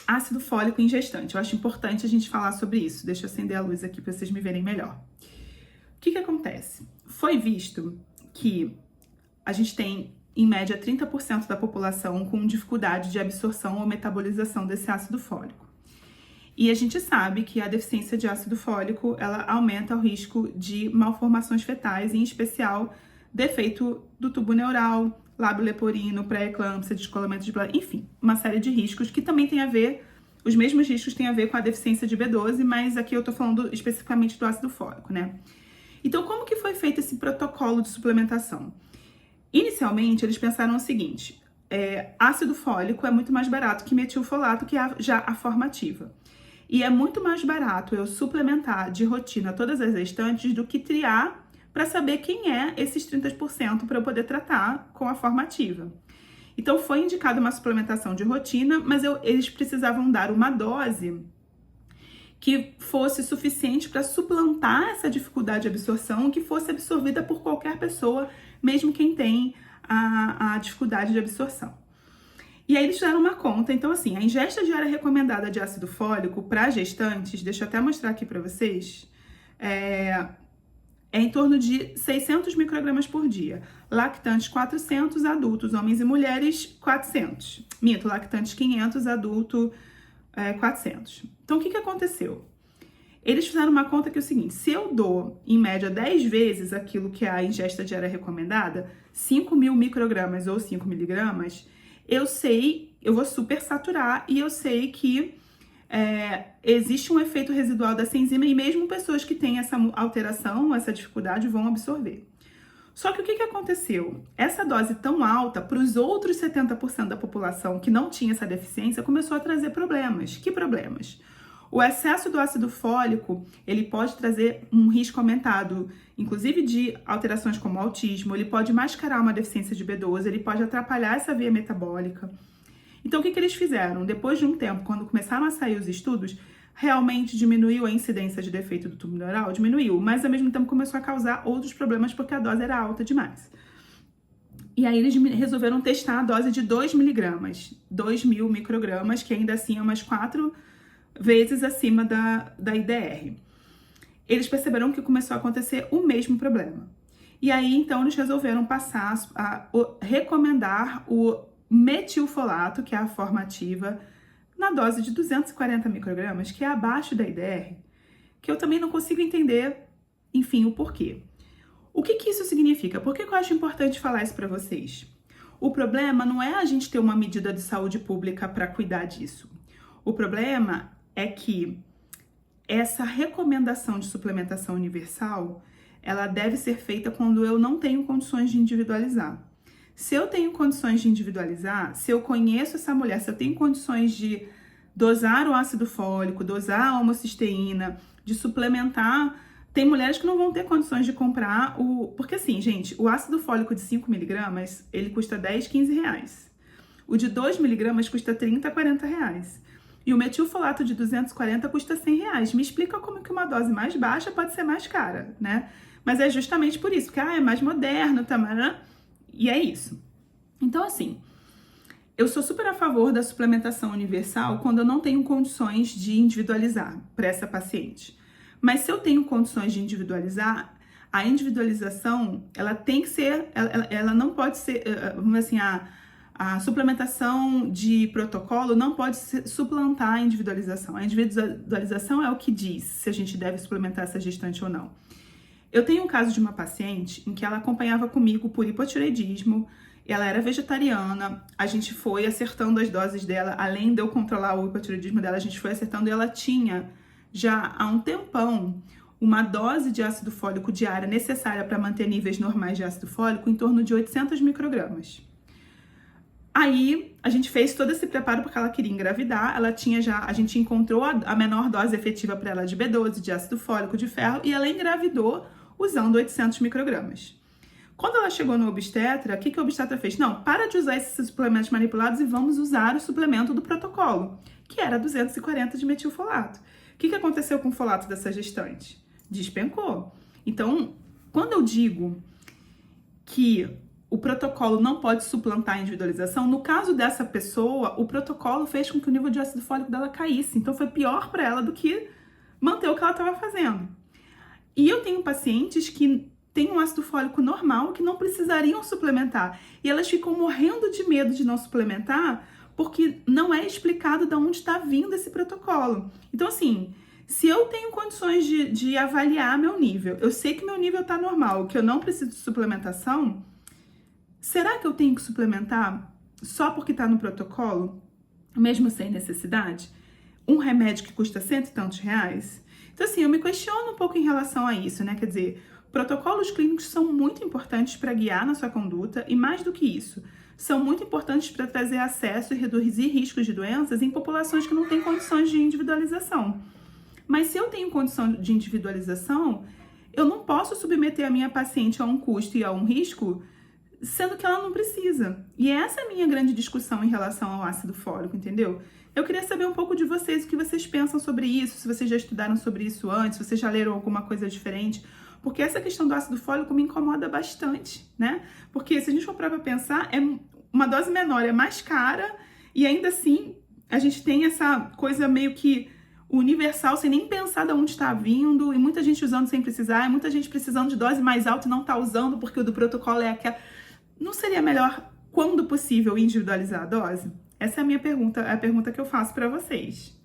ácido fólico em gestante. Eu acho importante a gente falar sobre isso. Deixa eu acender a luz aqui para vocês me verem melhor. O que acontece? Foi visto que a gente tem, em média, 30% da população com dificuldade de absorção ou metabolização desse ácido fólico. E a gente sabe que a deficiência de ácido fólico, ela aumenta o risco de malformações fetais, em especial defeito do tubo neural, lábio leporino, pré-eclâmpsia, descolamento de blá, enfim, uma série de riscos que também tem a ver, os mesmos riscos têm a ver com a deficiência de B12, mas aqui eu tô falando especificamente do ácido fólico, né? Então, como que foi feito esse protocolo de suplementação? Inicialmente, eles pensaram o seguinte, ácido fólico é muito mais barato que metilfolato, que é já a forma ativa. E é muito mais barato eu suplementar de rotina todas as gestantes do que triar para saber quem é esses 30% para eu poder tratar com a forma ativa. Então, foi indicada uma suplementação de rotina, mas eles precisavam dar uma dose que fosse suficiente para suplantar essa dificuldade de absorção, que fosse absorvida por qualquer pessoa, mesmo quem tem a dificuldade de absorção. E aí eles fizeram uma conta, então assim, a ingesta diária recomendada de ácido fólico para gestantes, deixa eu até mostrar aqui para vocês, é em torno de 600 microgramas por dia. Lactantes 400, adultos, homens e mulheres 400. Mito, lactantes 500, adulto 400. Então o que aconteceu? Eles fizeram uma conta que é o seguinte, se eu dou, em média, 10 vezes aquilo que é a ingesta diária recomendada, 5.000 microgramas ou 5 miligramas, eu vou supersaturar e eu sei que existe um efeito residual dessa enzima e mesmo pessoas que têm essa alteração, essa dificuldade, vão absorver. Só que o que aconteceu? Essa dose tão alta para os outros 70% da população que não tinha essa deficiência começou a trazer problemas. Que problemas? O excesso do ácido fólico, ele pode trazer um risco aumentado, inclusive de alterações como autismo, ele pode mascarar uma deficiência de B12, ele pode atrapalhar essa via metabólica. Então, o que eles fizeram? Depois de um tempo, quando começaram a sair os estudos, realmente diminuiu a incidência de defeito do tubo neural? Diminuiu, mas ao mesmo tempo começou a causar outros problemas porque a dose era alta demais. E aí eles resolveram testar a dose de 2 miligramas, 2.000 microgramas, que ainda assim é umas 4 vezes acima da IDR. Eles perceberam que começou a acontecer o mesmo problema. E aí, então, eles resolveram passar a recomendar o metilfolato, que é a forma ativa, na dose de 240 microgramas, que é abaixo da IDR, que eu também não consigo entender, enfim, o porquê. O que isso significa? Por que eu acho importante falar isso para vocês? O problema não é a gente ter uma medida de saúde pública para cuidar disso. O problema é que essa recomendação de suplementação universal, ela deve ser feita quando eu não tenho condições de individualizar. Se eu tenho condições de individualizar, se eu conheço essa mulher, se eu tenho condições de dosar o ácido fólico, dosar a homocisteína, de suplementar, tem mulheres que não vão ter condições de comprar porque assim, gente, o ácido fólico de 5 miligramas, ele custa 10, 15 reais. O de 2 miligramas custa 30, 40 reais. E o metilfolato de 240 custa 100 reais. Me explica como que uma dose mais baixa pode ser mais cara, né? Mas é justamente por isso, que é mais moderno, tá? E é isso. Então, assim, eu sou super a favor da suplementação universal quando eu não tenho condições de individualizar para essa paciente. Mas se eu tenho condições de individualizar, a individualização, ela tem que ser, ela não pode ser, vamos dizer assim, a suplementação de protocolo não pode suplantar a individualização. A individualização é o que diz se a gente deve suplementar essa gestante ou não. Eu tenho um caso de uma paciente em que ela acompanhava comigo por hipotireoidismo, ela era vegetariana, a gente foi acertando as doses dela, além de eu controlar o hipotireoidismo dela, a gente foi acertando e ela tinha já há um tempão uma dose de ácido fólico diária necessária para manter níveis normais de ácido fólico em torno de 800 microgramas. Aí, a gente fez todo esse preparo porque ela queria engravidar, a gente encontrou a menor dose efetiva para ela de B12, de ácido fólico, de ferro, e ela engravidou usando 800 microgramas. Quando ela chegou no obstetra, o que o obstetra fez? Não, para de usar esses suplementos manipulados e vamos usar o suplemento do protocolo, que era 240 de metilfolato. O que aconteceu com o folato dessa gestante? Despencou. Então, quando eu digo que o protocolo não pode suplantar a individualização. No caso dessa pessoa, o protocolo fez com que o nível de ácido fólico dela caísse. Então foi pior para ela do que manter o que ela estava fazendo. E eu tenho pacientes que têm um ácido fólico normal que não precisariam suplementar. E elas ficam morrendo de medo de não suplementar porque não é explicado de onde está vindo esse protocolo. Então, assim, se eu tenho condições de avaliar meu nível, eu sei que meu nível está normal, que eu não preciso de suplementação, será que eu tenho que suplementar só porque está no protocolo, mesmo sem necessidade? Um remédio que custa R$100 e tantos. Então, assim, eu me questiono um pouco em relação a isso, né? Quer dizer, protocolos clínicos são muito importantes para guiar na sua conduta e, mais do que isso, são muito importantes para trazer acesso e reduzir riscos de doenças em populações que não têm condições de individualização. Mas se eu tenho condição de individualização, eu não posso submeter a minha paciente a um custo e a um risco, sendo que ela não precisa. E essa é a minha grande discussão em relação ao ácido fólico, entendeu? Eu queria saber um pouco de vocês, o que vocês pensam sobre isso, se vocês já estudaram sobre isso antes, se vocês já leram alguma coisa diferente, porque essa questão do ácido fólico me incomoda bastante, né? Porque se a gente for para pensar, é uma dose menor, é mais cara, e ainda assim a gente tem essa coisa meio que universal, sem nem pensar de onde está vindo, e muita gente usando sem precisar, e muita gente precisando de dose mais alta e não está usando porque o do protocolo é aquela. Não seria melhor, quando possível, individualizar a dose? Essa é a minha pergunta, é a pergunta que eu faço para vocês.